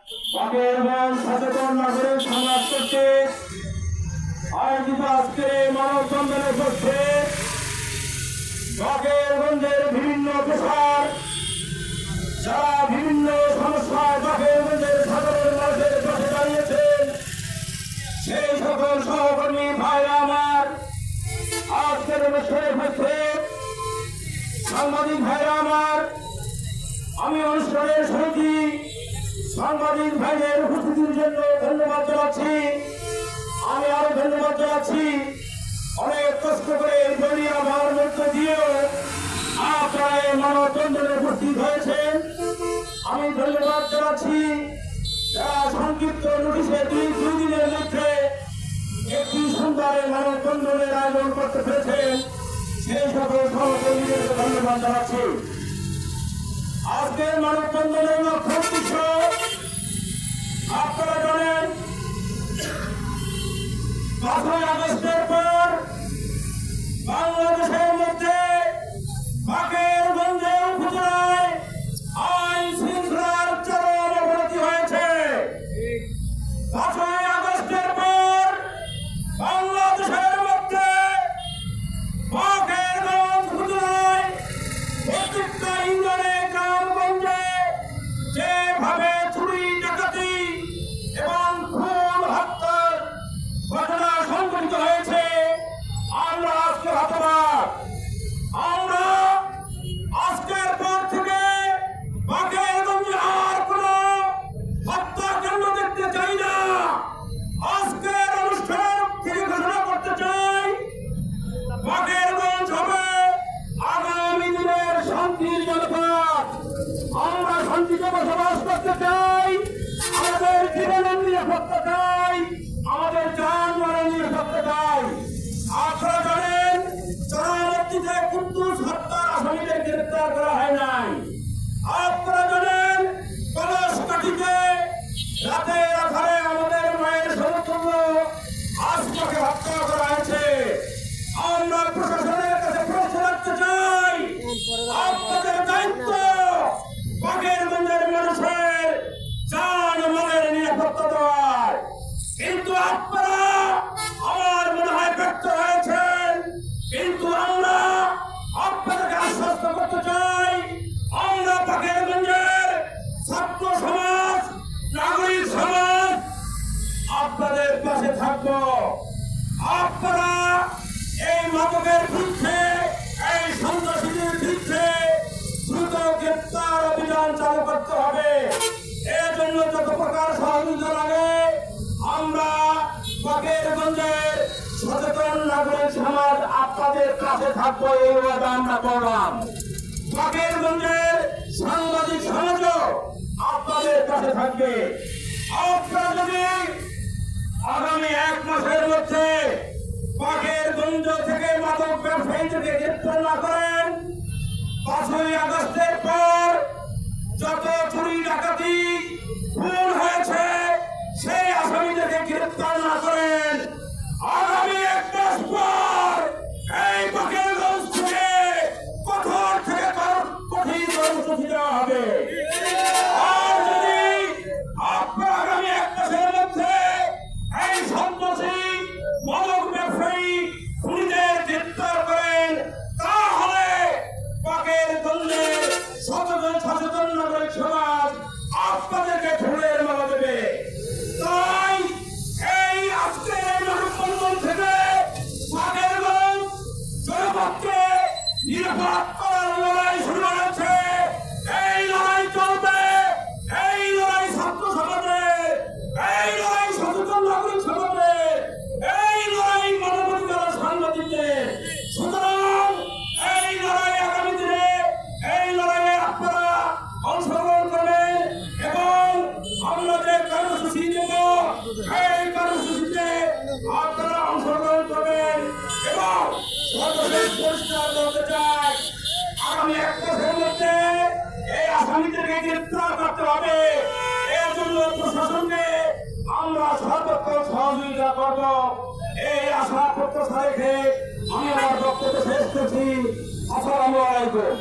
বাগেরগঞ্জ সচেতন নাগরিক সমাজ কর্তৃক আয়োজিত আজকের এই মানববন্ধনে উপস্থিত বাগেরগঞ্জের বিভিন্ন পেশার যারা বিভিন্ন সমস্যায় বাগেরগঞ্জের সাধারণ মানুষের পাশে দাঁড়িয়েছেন সেই সকল সহকর্মী ভাইরা আমার, আজকের অনুষ্ঠানে উপস্থিত সাংবাদিক ভাইরা আমার, আমি অনুষ্ঠানের সমিতি সাংবাদিক ভাইদের উপস্থিতির জন্য ধন্যবাদ জানাচ্ছি। আমি আরো ধন্যবাদ জানাচ্ছি অনেক কষ্ট করে এই দলীয় আমার মধ্য দিয়েও আপনারা এই মানববন্ধনে উপস্থিত হয়েছেন। আমি ধন্যবাদ জানাচ্ছি যারা সংক্ষিপ্ত নোটিশে দুই দিনের মধ্যে একটি সুন্দর মানববন্ধনের আয়োজন করতে পেরেছেন, সেই সকল সহকর্মীদেরকে ধন্যবাদ জানাচ্ছি। আজকের মানববন্ধনের লক্ষ্য উদ্দেশ্য আপনারা জানেন, 5ই আগস্টের পর বাংলাদেশের মধ্যে বাগেরগঞ্জে উপজেলায় আইন শৃঙ্খলার চরম অবনতি হয়েছে। 5ই আগস্টের পর বাংলাদেশের মধ্যে বাগেরগঞ্জ উপজেলায় প্রত্যেকটা ইউনিয়নে গ্রামগঞ্জে যেভাবে চুরি ডাকাতি এবং খুন হত্যার ঘটনা সংঘটিত হয়েছে, আমরা আজকে হতবাক। আমরা আজকের পর থেকে বাগেরগঞ্জে আর কোন হত্যাকাণ্ড দেখতে চাই না। আজকের অনুষ্ঠান থেকে ঘোষণা করতে চাই, বাগেরগঞ্জ হবে আগামী দিনের শান্তির জনপদ। আমরা শান্তিতে বসবাস করতে চাই, আমাদের জীবনের নিরাপত্তা চাই, আমাদের যানবাহনের নিরাপত্তা চাই। আপনারা জানেন, চরমপন্থীতে কুদ্দুস হত্যার আসামিদের গ্রেফতার করা হয় নাই। আপনারা জানেন, কলসকাঠিতে রাতের আধারে আমাদের মায়ের সমতুল্য আজকে হত্যা করা হয়েছে। আমরা প্রশাসনের কাছে প্রশ্ন রাখতে চাই, আপনাদের দায়িত্ব বাগেরগঞ্জের মানুষের যানবাহনের নিরাপত্তা দেওয়ার, কিন্তু আপনারা আমার মনে হয় ব্যর্থ হয়েছেন। কিন্তু আমরা আপনাদেরকে আশ্বস্ত করতে চাই, আমরা বাগেরগঞ্জের ছাত্র সমাজ, নাগরিক সমাজ আপনাদের পাশে থাকবো। আপনারা এই মাদকের বিরুদ্ধে, এই সন্ত্রাসীদের বিরুদ্ধে দ্রুত গ্রেপ্তার অভিযান চালু করতে হবে। এর জন্য যত প্রকার সহযোগিতা লাগে আমরা বাগেরগঞ্জের সচেতন নাগরিক সমাজ আপনাদের কাছে থাকবো, এই ওয়াদা আমরা করলাম। বাগেরগঞ্জের সাংবাদিক সমাজও আপনাদের কাছে থাকবে। আপনারা যদি আগামী 1 মাসের মধ্যে বাগেরগঞ্জ থেকে মাদক ব্যবসায়ীদেরকে গ্রেপ্তার না করেন, 5ই আগস্টের পর যত চুরি ডাকাতি খুন হয়েছে সেই আসামিদেরকে গ্রেপ্তার না করেন, আগামী 1 মাস পর এই বাগেরগঞ্জ থেকে কঠোর থেকে কঠিন কর্মসূচি দেওয়া হবে। আর যদি আপনারা আগামী 1 মাসের মধ্যে এই সন্ত্রাসী মাদক ব্যবসায়ী খুনিদের গ্রেপ্তার করেন, তাহলে বাগেরগঞ্জের সচেতন নাগরিক সমাজ আপনাদেরকে ফুলের মালা দেবে। তাই এই আজকের মানববন্ধন থেকে বাগেরগঞ্জ জনপদকে নিরাপদ করার লড়াই শুরু হয়েছে। এই লড়াই চলবে, এই লড়াই ছাত্র সমাজের, এই লড়াই সচেতন নাগরিক সমাজের, এই লড়াই মানবাধিকার সাংবাদিকদের। সুতরাং এই লড়াই আগামী দিনে, এই লড়াইয়ে আপনারা অংশগ্রহণ করবেন এবং আমরা যে কর্মসূচি দেব এই কর্মসূচিতে আপনারা অংশগ্রহণ করবেন। এবং সর্বশেষ পরিষ্কার করতে চাই, আগামী 1 মাসের মধ্যে এই আসামিদেরকে গ্রেপ্তার করতে হবে। এর জন্য প্রশাসনকে আমরা সর্বোত্তম সহযোগিতা করব, এই আশা প্রত্যাশা রেখে আমি আমার বক্তব্য শেষ করছি। আসসালামু আলাইকুম।